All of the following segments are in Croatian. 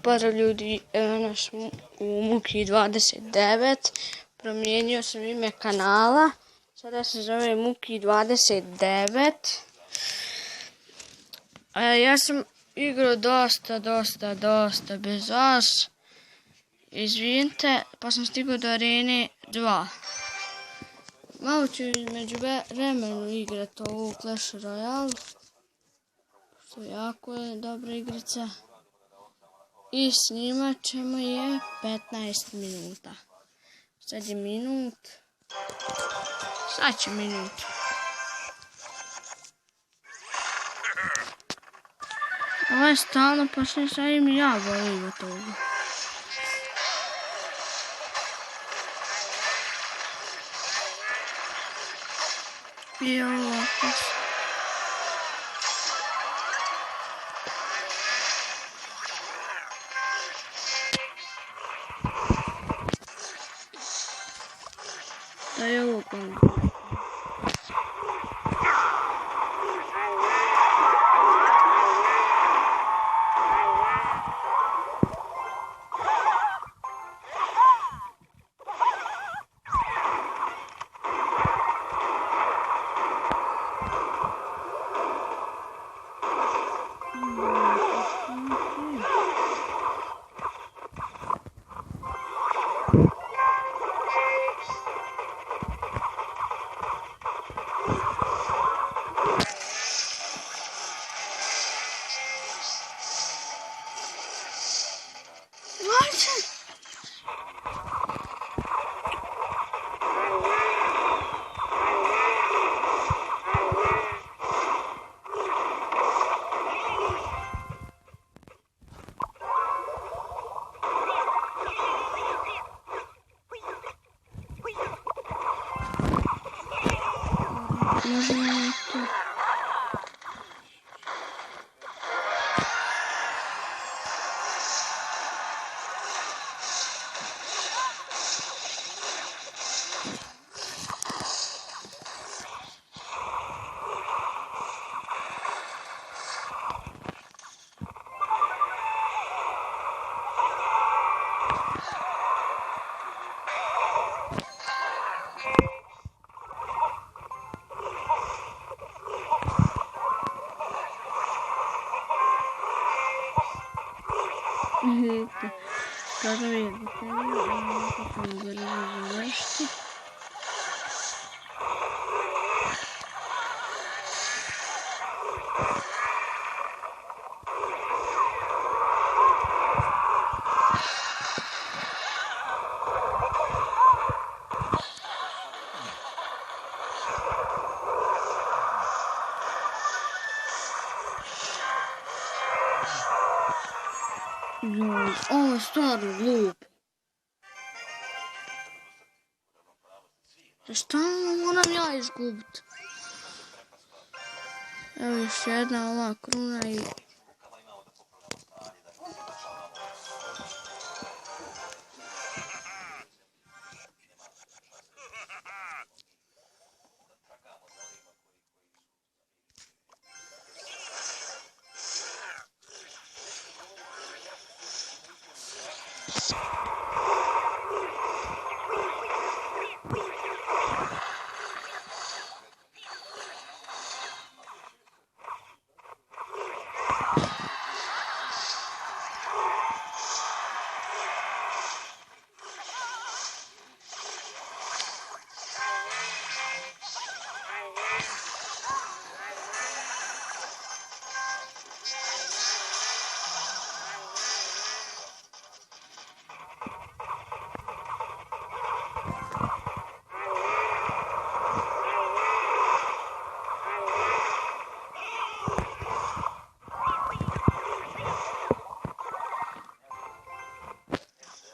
Pozdrav ljudi, naš u Muki 29, promijenio sam ime kanala, sada se zove Muki 29. Ja sam igrao dosta bez vas, izvinite, pa sam stigao do arene 2. Malo ću između vremenu igrati ovu Clash Royale, što jako je dobra igrica. I snimat ćemo je 15 minuta. Sad je minut. Sad će minut. Ovo je stalno, pa se sad im ja volim od toga. I ovako. Da je ovo pomoć. Kada vidite, kako mi završiti. Ovo je stvarno glupo. Stalno moram ja izgubiti. Evo još jedna ova kruna i...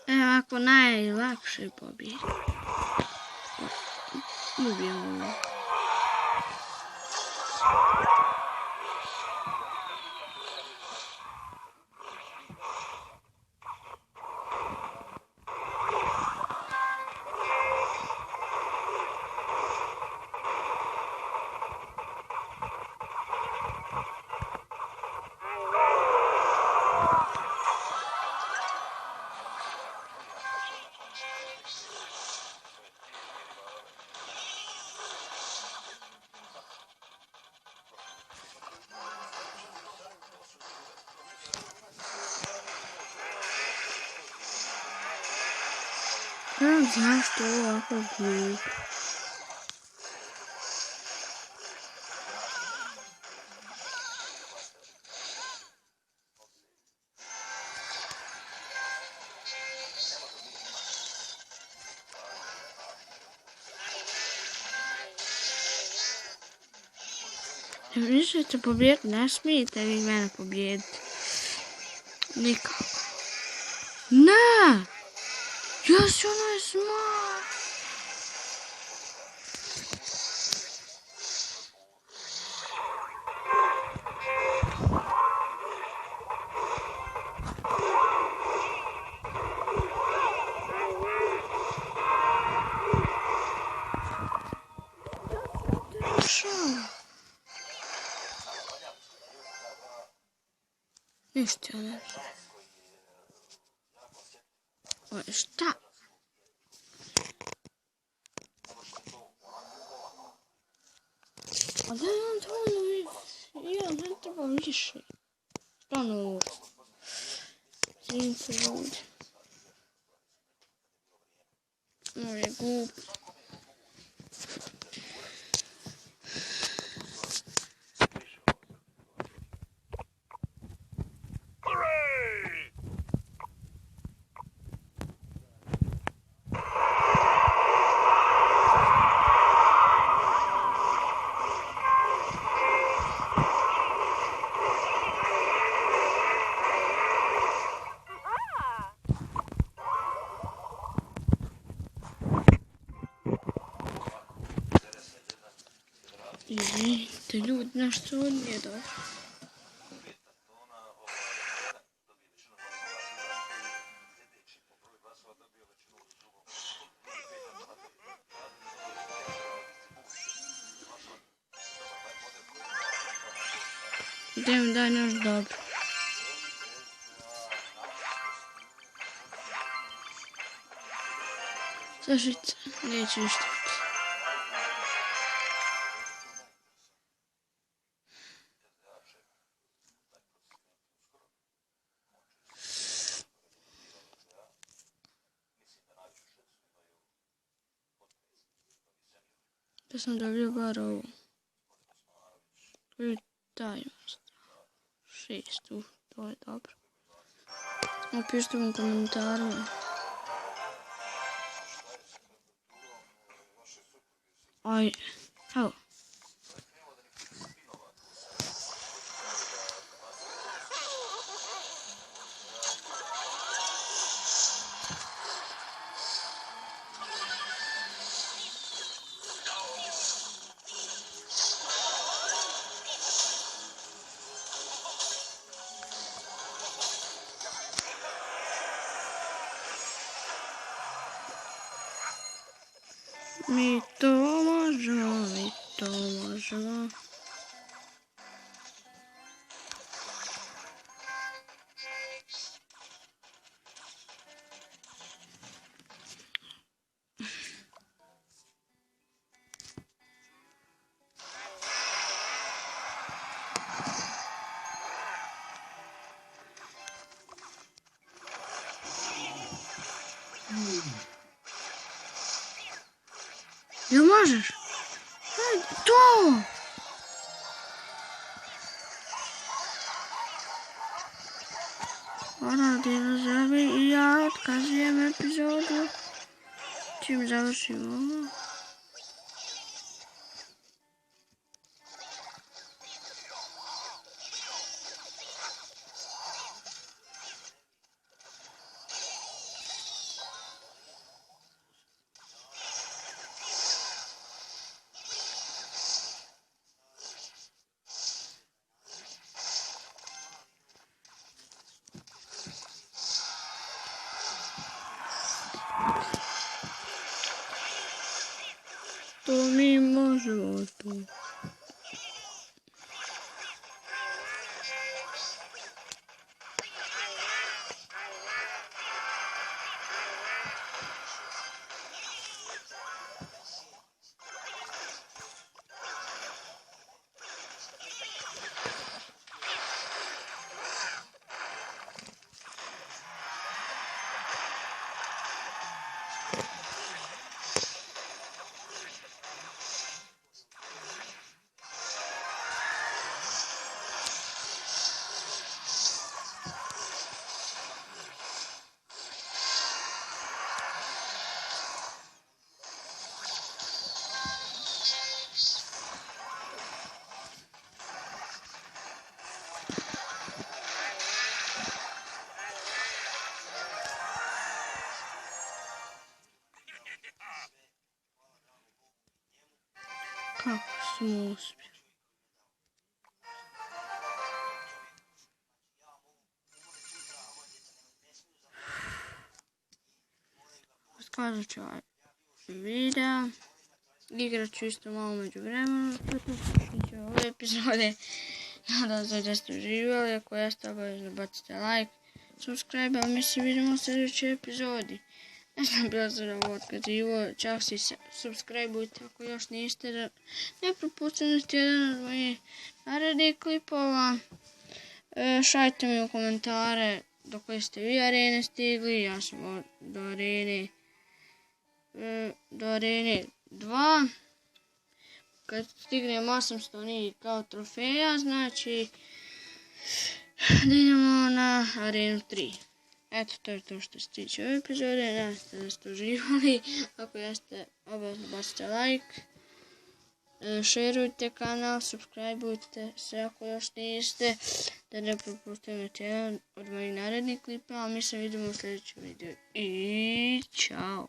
Ovako najlakše pobjedi. Ubijemo ovo. znam zašto ovo ovako glupo. Ne mislite pobijediti, ne smijete vi mene pobijediti. Nikako. Ne! Jesi onaj smart! Ništa ne znam. Šta? A da nam dovoljno više. Ja, ne treba više. Stvarno ovo. Zimite ljudi. Ovo je glup. Izvinite ljudi, nešto ovo nije dobro. Daj mi daj nešto dobro. Zažice, neće ništa. Ja sam dobio bar ovo. Daj, 6, to je dobro. Napišite u komentarima. Aj, evo. Mi to možemo. Jel možeš? Ajde, to! Radi na zemlji i ja otkazujem epizodu. Čim završimo ovo. To mi možemo to. Kako smo uspjeli. Skazat ću ovaj video. Igrat ću isto malo među vremenu. Ove epizode. Nadam se da ste uživali. Ako jeste, obavezno bacite like, subscribe, a mi se vidimo u sljedećoj epizodi. Ne znam bilo se ovo otkazivo, čak si subscribeujte ako još niste, da ne propustite jedan od mojih narednih klipova. Šaljite mi u komentare do koje ste vi arene stigli, ja sam do arene 2. Kad stignem 800 njih kao trofeja, znači da idemo na arenu 3. Eto, to je to što se tiče ove epizode. Nadam se da ste uživali. Ako jeste, obavezno bacite like. Šerujte kanal, subscribeujte se ako još niste. Da ne propustite jedan od mojih narednih klipa. A mi se vidimo u sljedećem videu. I čao!